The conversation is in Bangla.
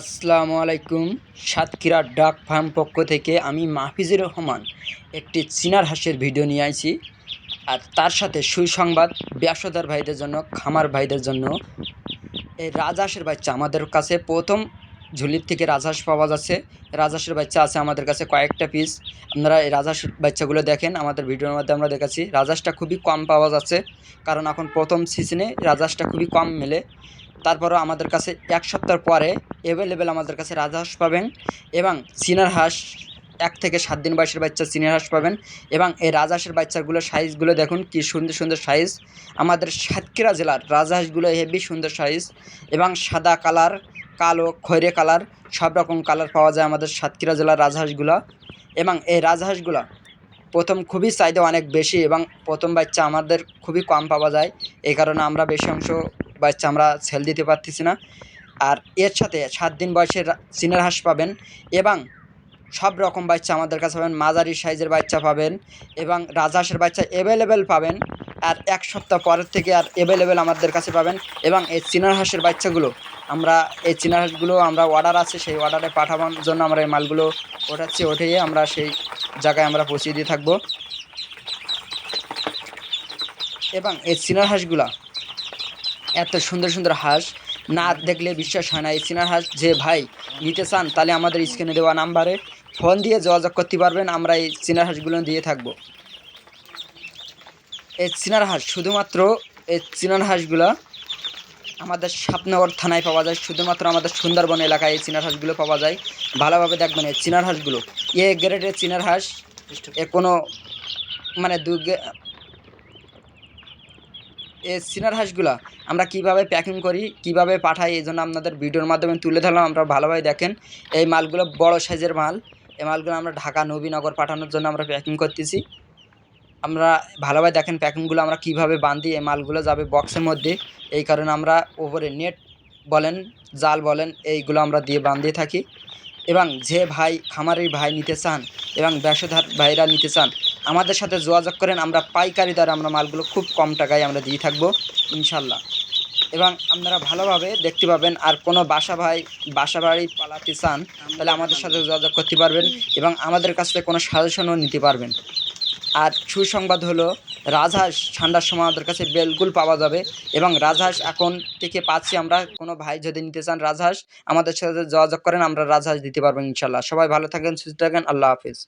আসসালামু আলাইকুম। সাতক্ষীরা ডাক ফার্ম পক্ষ থেকে আমি মাহফিজুর রহমান একটি চীনার হাঁসের ভিডিও নিয়ে আইছি। আর তার সাথে সুসংবাদ ব্যবসাদার ভাইদের জন্য, খামার ভাইদের জন্য। এই রাজহাঁসের বাচ্চা আমাদের কাছে প্রথম ঝুলির থেকে রাজহাঁস পাওয়া যাচ্ছে। রাজহাঁসের বাচ্চা আছে আমাদের কাছে কয়েকটা পিস। আপনারা এই রাজহাঁসের বাচ্চাগুলো দেখেন, আমাদের ভিডিওর মধ্যে আমরা দেখাচ্ছি। রাজহাঁসটা খুবই কম পাওয়া যাচ্ছে, কারণ এখন প্রথম সিজনে রাজহাঁসটা খুবই কম মেলে। তারপরও আমাদের কাছে এক সপ্তাহ পরে অ্যাভেলেবেল আমাদের কাছে রাজহাঁস পাবেন এবং চীনার হাঁস 1 থেকে 7 দিন বয়সের বাচ্চা চীনার হাঁস পাবেন। এবং এই রাজহাঁসের বাচ্চাগুলোর সাইজগুলো দেখুন কি সুন্দর সুন্দর সাইজ। আমাদের সাতক্ষীরা জেলার রাজহাঁসগুলো হেভি সুন্দর সাইজ এবং সাদা কালার, কালো, খয়েরি কালার, সব রকম কালার পাওয়া যায় আমাদের সাতক্ষীরা জেলার রাজহাঁসগুলো। এবং এই রাজহাঁসগুলো প্রথম খুবই চাহিদা অনেক বেশি এবং প্রথম বাচ্চা আমাদের খুবই কম পাওয়া যায়। এই কারণে আমরা বেশি অংশ বাচ্চা আমরা সেল দিতে পারতেছি না। আর এর সাথে 7 দিন বয়সের চীনের হাঁস পাবেন এবং সব রকম বাচ্চা আমাদের কাছে পাবেন। মাঝারি সাইজের বাচ্চা পাবেন এবং রাজহাঁসের বাচ্চা অ্যাভেলেবেল পাবেন। আর এক সপ্তাহ পরের থেকে আর অ্যাভেলেবেল আমাদের কাছে পাবেন। এবং এই চীনার হাঁসের বাচ্চাগুলো এই চীনার হাঁসগুলো আমরা অর্ডার আছে, সেই অর্ডারে পাঠানোর জন্য আমরা এই মালগুলো ওঠিয়ে আমরা সেই জায়গায় আমরা পৌঁছে দিয়ে থাকবো। এবং এই চীনার হাঁসগুলা এত সুন্দর সুন্দর হাঁস, না দেখলে বিশ্বাস হয় না। এই চীনার হাঁস যে ভাই নিতে চান, তাহলে আমাদের স্ক্রিনে দেওয়া নাম্বারে ফোন দিয়ে যোগাযোগ করতে পারবেন। আমরা এই চীনার হাঁসগুলো দিয়ে থাকবো। এই চীনার হাঁস শুধুমাত্র এই চীনার হাঁসগুলো আমাদের সাপনগর থানায় পাওয়া যায়। শুধুমাত্র আমাদের সুন্দরবন এলাকায় এই চীনার হাঁসগুলো পাওয়া যায়। ভালোভাবে দেখবেন এই চীনার হাঁসগুলো গ্রেডের চীনার হাঁস। কোনো মানে এই চীনার হাঁসগুলো আমরা কীভাবে প্যাকিং করি, কীভাবে পাঠাই, এই জন্য আপনাদের ভিডিওর মাধ্যমে তুলে ধরলাম। আমরা ভালোভাবে দেখেন। এই মালগুলো বড় সাইজের মাল। এই মালগুলো আমরা ঢাকা নবীনগর পাঠানোর জন্য আমরা প্যাকিং করতেছি। আমরা ভালোভাবে দেখেন প্যাকিংগুলো আমরা কীভাবে বাঁধি। এই মালগুলো যাবে বক্সের মধ্যে, এই কারণে আমরা ওপরে নেট বলেন, জাল বলেন, এইগুলো আমরা দিয়ে বাঁধিয়ে থাকি। এবং যে ভাই খামারের ভাই নিতে চান এবং ব্যবসাদার ভাইরা নিতে চান, আমাদের সাথে যোগাযোগ করেন। আমরা পাইকারি দরে আমরা মালগুলো খুব কম টাকায় আমরা দিয়ে থাকবো ইনশাল্লাহ। এবং আপনারা ভালোভাবে দেখতে পাবেন। আর কোনো বাসা বাড়ি পালাতে চান, তাহলে আমাদের সাথে যোগাযোগ করতে পারবেন এবং আমাদের কাছ থেকে কোনো সাজেশনও নিতে পারবেন। আর সুসংবাদ হলো, রাজহাঁস ঠান্ডার সময় আমাদের কাছে বেলগুল পাওয়া যাবে এবং রাজহাঁস এখন থেকে পাচ্ছি আমরা। কোনো ভাই যদি নিতে চান রাজহাঁস, আমাদের সাথে যোগাযোগ করেন, আমরা রাজহাঁস দিতে পারবো ইনশাল্লাহ। সবাই ভালো থাকেন, সুস্থ থাকেন। আল্লাহ হাফিজ।